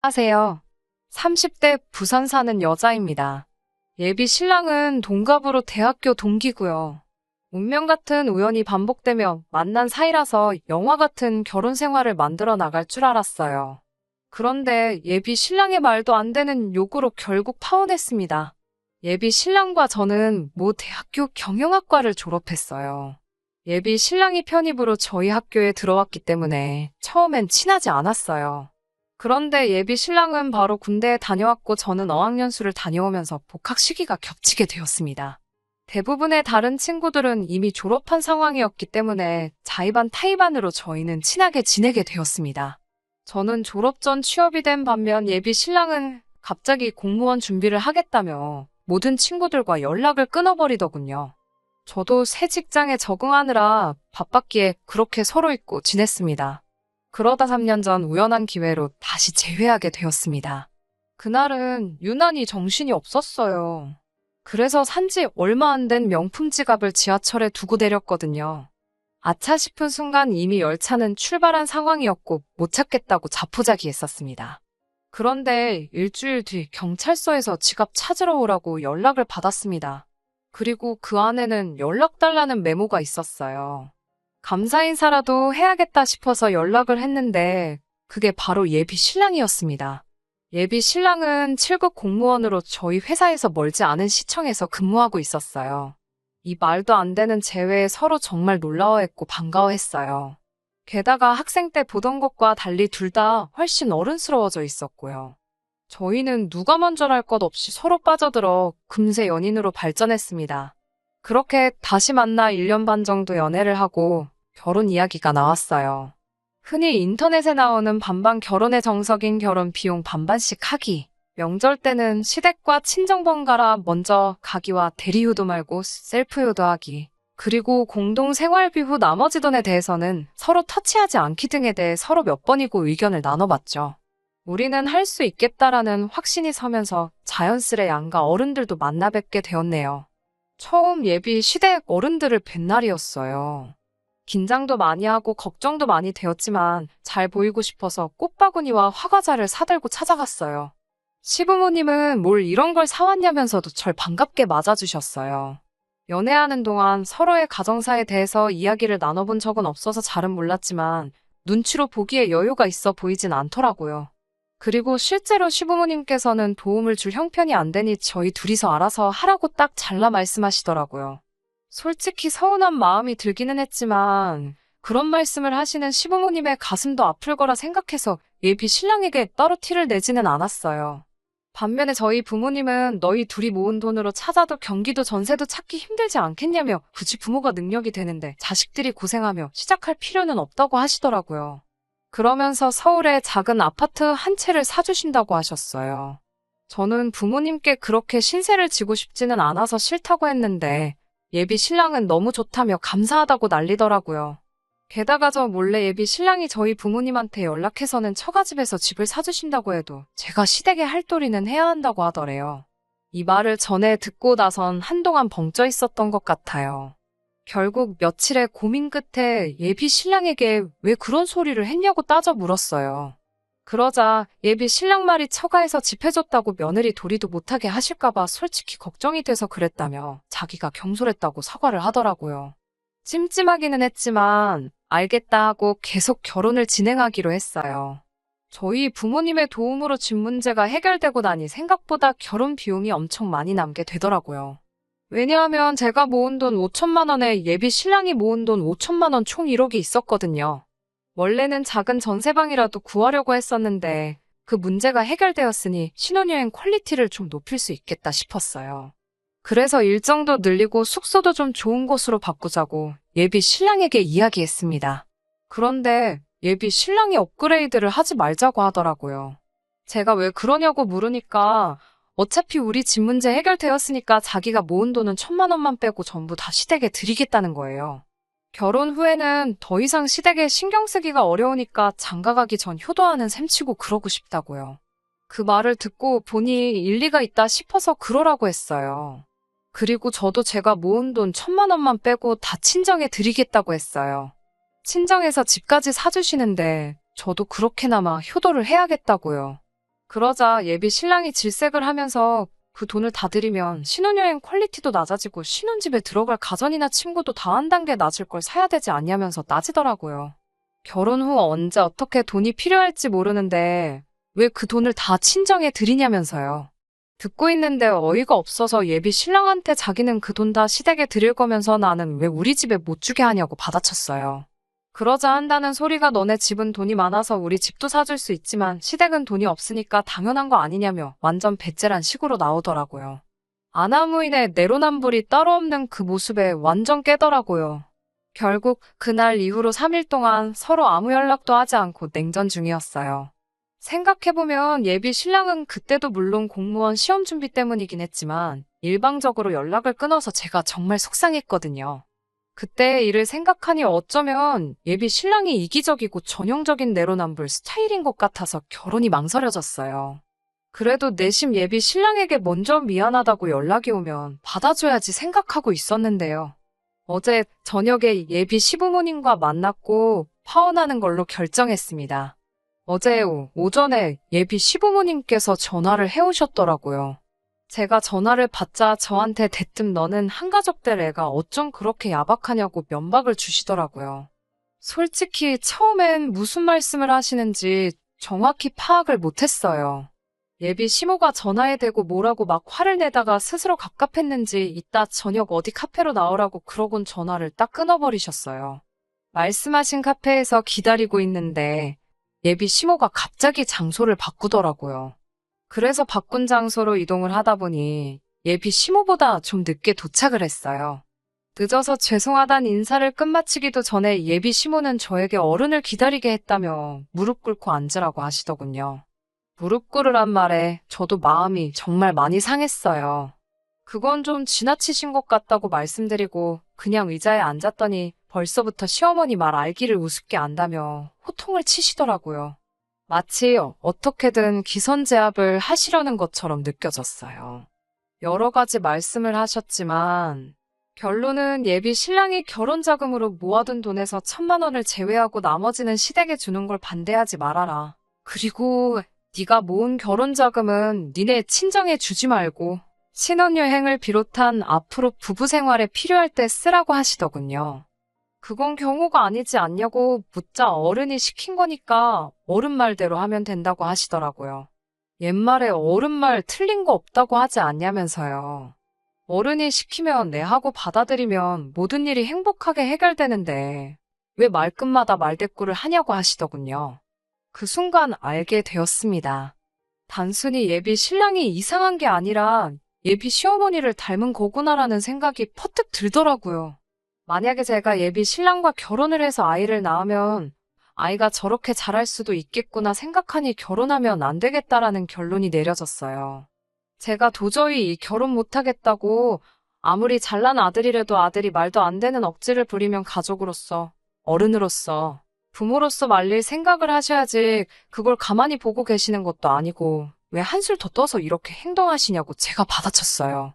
하세요. 30대 부산 사는 여자입니다. 예비 신랑은 동갑으로 대학교 동기고요. 운명 같은 우연이 반복되며 만난 사이라서 영화 같은 결혼 생활을 만들어 나갈 줄 알았어요. 그런데 예비 신랑의 말도 안 되는 요구로 결국 파혼했습니다. 예비 신랑과 저는 모 대학교 경영학과를 졸업했어요. 예비 신랑이 편입으로 저희 학교에 들어왔기 때문에 처음엔 친하지 않았어요. 그런데 예비 신랑은 바로 군대에 다녀왔고 저는 어학연수를 다녀오면서 복학 시기가 겹치게 되었습니다. 대부분의 다른 친구들은 이미 졸업한 상황이었기 때문에 자의반 타의반으로 저희는 친하게 지내게 되었습니다. 저는 졸업 전 취업이 된 반면 예비 신랑은 갑자기 공무원 준비를 하겠다며 모든 친구들과 연락을 끊어버리더군요. 저도 새 직장에 적응하느라 바빴기에 그렇게 서로 잊고 지냈습니다. 그러다 3년 전 우연한 기회로 다시 재회하게 되었습니다. 그날은 유난히 정신이 없었어요. 그래서 산지 얼마 안 된 명품 지갑을 지하철에 두고 내렸거든요. 아차 싶은 순간 이미 열차는 출발한 상황이었고 못 찾겠다고 자포자기했었습니다. 그런데 일주일 뒤 경찰서에서 지갑 찾으러 오라고 연락을 받았습니다. 그리고 그 안에는 연락 달라는 메모가 있었어요. 감사 인사라도 해야겠다 싶어서 연락을 했는데 그게 바로 예비 신랑이었습니다. 예비 신랑은 7급 공무원으로 저희 회사에서 멀지 않은 시청에서 근무하고 있었어요. 이 말도 안 되는 재회에 서로 정말 놀라워했고 반가워했어요. 게다가 학생 때 보던 것과 달리 둘 다 훨씬 어른스러워져 있었고요. 저희는 누가 먼저랄 것 없이 서로 빠져들어 금세 연인으로 발전했습니다. 그렇게 다시 만나 1년 반 정도 연애를 하고 결혼 이야기가 나왔어요. 흔히 인터넷에 나오는 반반 결혼의 정석인 결혼 비용 반반씩 하기. 명절 때는 시댁과 친정 번갈아 먼저 가기와 대리효도 말고 셀프효도 하기. 그리고 공동 생활비 후 나머지 돈에 대해서는 서로 터치하지 않기 등에 대해 서로 몇 번이고 의견을 나눠봤죠. 우리는 할 수 있겠다라는 확신이 서면서 자연스레 양가 어른들도 만나 뵙게 되었네요. 처음 예비 시댁 어른들을 뵌 날이었어요. 긴장도 많이 하고 걱정도 많이 되었지만 잘 보이고 싶어서 꽃바구니와 화과자를 사들고 찾아갔어요. 시부모님은 뭘 이런 걸 사왔냐면서도 절 반갑게 맞아주셨어요. 연애하는 동안 서로의 가정사에 대해서 이야기를 나눠본 적은 없어서 잘은 몰랐지만 눈치로 보기에 여유가 있어 보이진 않더라고요. 그리고 실제로 시부모님께서는 도움을 줄 형편이 안 되니 저희 둘이서 알아서 하라고 딱 잘라 말씀하시더라고요. 솔직히 서운한 마음이 들기는 했지만 그런 말씀을 하시는 시부모님의 가슴도 아플 거라 생각해서 예비 신랑에게 따로 티를 내지는 않았어요. 반면에 저희 부모님은 너희 둘이 모은 돈으로 찾아도 경기도 전세도 찾기 힘들지 않겠냐며 굳이 부모가 능력이 되는데 자식들이 고생하며 시작할 필요는 없다고 하시더라고요. 그러면서 서울에 작은 아파트 한 채를 사주신다고 하셨어요. 저는 부모님께 그렇게 신세를 지고 싶지는 않아서 싫다고 했는데 예비 신랑은 너무 좋다며 감사하다고 난리더라고요. 게다가 저 몰래 예비 신랑이 저희 부모님한테 연락해서는 처가집에서 집을 사주신다고 해도 제가 시댁에 할 도리는 해야 한다고 하더래요. 이 말을 전에 듣고 나선 한동안 벙쪄 있었던 것 같아요. 결국 며칠의 고민 끝에 예비 신랑에게 왜 그런 소리를 했냐고 따져 물었어요. 그러자 예비 신랑 말이 처가에서 집 해줬다고 며느리 도리도 못하게 하실까봐 솔직히 걱정이 돼서 그랬다며 자기가 경솔했다고 사과를 하더라고요. 찜찜하기는 했지만 알겠다 하고 계속 결혼을 진행하기로 했어요. 저희 부모님의 도움으로 집 문제가 해결되고 나니 생각보다 결혼 비용이 엄청 많이 남게 되더라고요. 왜냐하면 제가 모은 돈 5천만 원에 예비 신랑이 모은 돈 5천만 원 총 1억이 있었거든요. 원래는 작은 전세방이라도 구하려고 했었는데 그 문제가 해결되었으니 신혼여행 퀄리티를 좀 높일 수 있겠다 싶었어요. 그래서 일정도 늘리고 숙소도 좀 좋은 곳으로 바꾸자고 예비 신랑에게 이야기했습니다. 그런데 예비 신랑이 업그레이드를 하지 말자고 하더라고요. 제가 왜 그러냐고 물으니까 어차피 우리 집 문제 해결되었으니까 자기가 모은 돈은 1,000만 원만 빼고 전부 다 시댁에 드리겠다는 거예요. 결혼 후에는 더 이상 시댁에 신경 쓰기가 어려우니까 장가가기 전 효도하는 셈치고 그러고 싶다고요. 그 말을 듣고 보니 일리가 있다 싶어서 그러라고 했어요. 그리고 저도 제가 모은 돈 1,000만 원만 빼고 다 친정에 드리겠다고 했어요. 친정에서 집까지 사주시는데 저도 그렇게나마 효도를 해야겠다고요. 그러자 예비 신랑이 질색을 하면서 그 돈을 다 들이면 신혼여행 퀄리티도 낮아지고 신혼집에 들어갈 가전이나 침구도 다 한 단계 낮을 걸 사야 되지 않냐면서 따지더라고요. 결혼 후 언제 어떻게 돈이 필요할지 모르는데 왜 그 돈을 다 친정에 들이냐면서요. 듣고 있는데 어이가 없어서 예비 신랑한테 자기는 그 돈 다 시댁에 드릴 거면서 나는 왜 우리 집에 못 주게 하냐고 받아쳤어요. 그러자 한다는 소리가 너네 집은 돈이 많아서 우리 집도 사줄 수 있지만 시댁은 돈이 없으니까 당연한 거 아니냐며 완전 배째란 식으로 나오더라고요. 아나무인의 내로남불이 따로 없는 그 모습에 완전 깨더라고요. 결국 그날 이후로 3일 동안 서로 아무 연락도 하지 않고 냉전 중이었어요. 생각해보면 예비 신랑은 그때도 물론 공무원 시험 준비 때문이긴 했지만 일방적으로 연락을 끊어서 제가 정말 속상했거든요. 그때의 일을 생각하니 어쩌면 예비 신랑이 이기적이고 전형적인 내로남불 스타일인 것 같아서 결혼이 망설여졌어요. 그래도 내심 예비 신랑에게 먼저 미안하다고 연락이 오면 받아줘야지 생각하고 있었는데요. 어제 저녁에 예비 시부모님과 만났고 파혼하는 걸로 결정했습니다. 어제 오전에 예비 시부모님께서 전화를 해오셨더라고요. 제가 전화를 받자 저한테 대뜸 너는 한가족들 애가 어쩜 그렇게 야박하냐고 면박을 주시더라고요. 솔직히 처음엔 무슨 말씀을 하시는지 정확히 파악을 못했어요. 예비 시모가 전화에 대고 뭐라고 막 화를 내다가 스스로 갑갑했는지 이따 저녁 어디 카페로 나오라고 그러곤 전화를 딱 끊어버리셨어요. 말씀하신 카페에서 기다리고 있는데 예비 시모가 갑자기 장소를 바꾸더라고요. 그래서 바꾼 장소로 이동을 하다 보니 예비 시모보다 좀 늦게 도착을 했어요. 늦어서 죄송하단 인사를 끝마치기도 전에 예비 시모는 저에게 어른을 기다리게 했다며 무릎 꿇고 앉으라고 하시더군요. 무릎 꿇으란 말에 저도 마음이 정말 많이 상했어요. 그건 좀 지나치신 것 같다고 말씀드리고 그냥 의자에 앉았더니 벌써부터 시어머니 말 알기를 우습게 안다며 호통을 치시더라고요. 마치 어떻게든 기선제압을 하시려는 것처럼 느껴졌어요. 여러 가지 말씀을 하셨지만 결론은 예비 신랑이 결혼자금으로 모아둔 돈에서 1,000만 원을 제외하고 나머지는 시댁에 주는 걸 반대하지 말아라. 그리고 네가 모은 결혼자금은 니네 친정에 주지 말고 신혼여행을 비롯한 앞으로 부부 생활에 필요할 때 쓰라고 하시더군요. 그건 경우가 아니지 않냐고 묻자 어른이 시킨 거니까 어른 말대로 하면 된다고 하시더라고요. 옛말에 어른 말 틀린 거 없다고 하지 않냐면서요. 어른이 시키면 네 하고 받아들이면 모든 일이 행복하게 해결되는데 왜 말끝마다 말대꾸를 하냐고 하시더군요. 그 순간 알게 되었습니다. 단순히 예비 신랑이 이상한 게 아니라 예비 시어머니를 닮은 거구나라는 생각이 퍼뜩 들더라고요. 만약에 제가 예비 신랑과 결혼을 해서 아이를 낳으면 아이가 저렇게 자랄 수도 있겠구나 생각하니 결혼하면 안 되겠다라는 결론이 내려졌어요. 제가 도저히 이 결혼 못하겠다고 아무리 잘난 아들이라도 아들이 말도 안 되는 억지를 부리면 가족으로서, 어른으로서, 부모로서 말릴 생각을 하셔야지 그걸 가만히 보고 계시는 것도 아니고 왜 한술 더 떠서 이렇게 행동하시냐고 제가 받아쳤어요.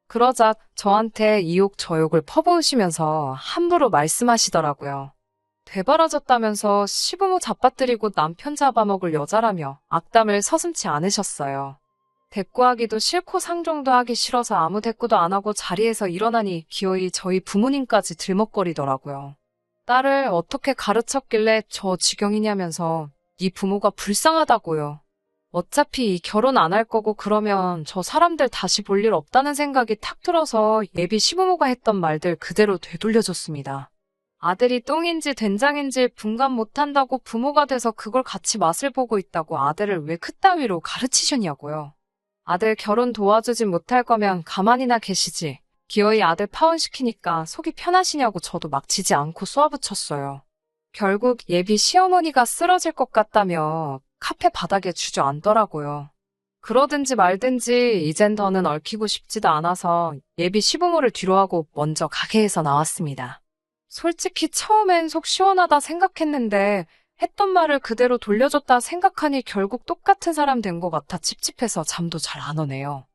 그러자 저한테 이욕저욕을 퍼부으시면서 함부로 말씀하시더라고요. 되바라졌다면서 시부모 잡아뜨리고 남편 잡아먹을 여자라며 악담을 서슴지 않으셨어요. 대꾸하기도 싫고 상종도 하기 싫어서 아무 대꾸도 안 하고 자리에서 일어나니 기어이 저희 부모님까지 들먹거리더라고요. 딸을 어떻게 가르쳤길래 저 지경이냐면서 네 부모가 불쌍하다고요. 어차피 결혼 안 할 거고 그러면 저 사람들 다시 볼 일 없다는 생각이 탁 들어서 예비 시부모가 했던 말들 그대로 되돌려줬습니다. 아들이 똥인지 된장인지 분간 못한다고 부모가 돼서 그걸 같이 맛을 보고 있다고 아들을 왜 그따위로 가르치셨냐고요. 아들 결혼 도와주진 못할 거면 가만히나 계시지. 기어이 아들 파혼시키니까 속이 편하시냐고 저도 막지지 않고 쏘아붙였어요. 결국 예비 시어머니가 쓰러질 것 같다며 카페 바닥에 주저앉더라고요. 그러든지 말든지 이젠 더는 얽히고 싶지도 않아서 예비 시부모를 뒤로하고 먼저 가게에서 나왔습니다. 솔직히 처음엔 속 시원하다 생각했는데 했던 말을 그대로 돌려줬다 생각하니 결국 똑같은 사람 된 것 같아 찝찝해서 잠도 잘 안 오네요.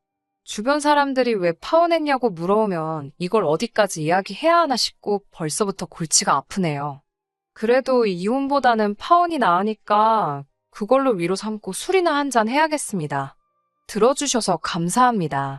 주변 사람들이 왜 파혼했냐고 물어오면 이걸 어디까지 이야기해야 하나 싶고 벌써부터 골치가 아프네요. 그래도 이혼보다는 파혼이 나으니까 그걸로 위로 삼고 술이나 한잔 해야겠습니다. 들어주셔서 감사합니다.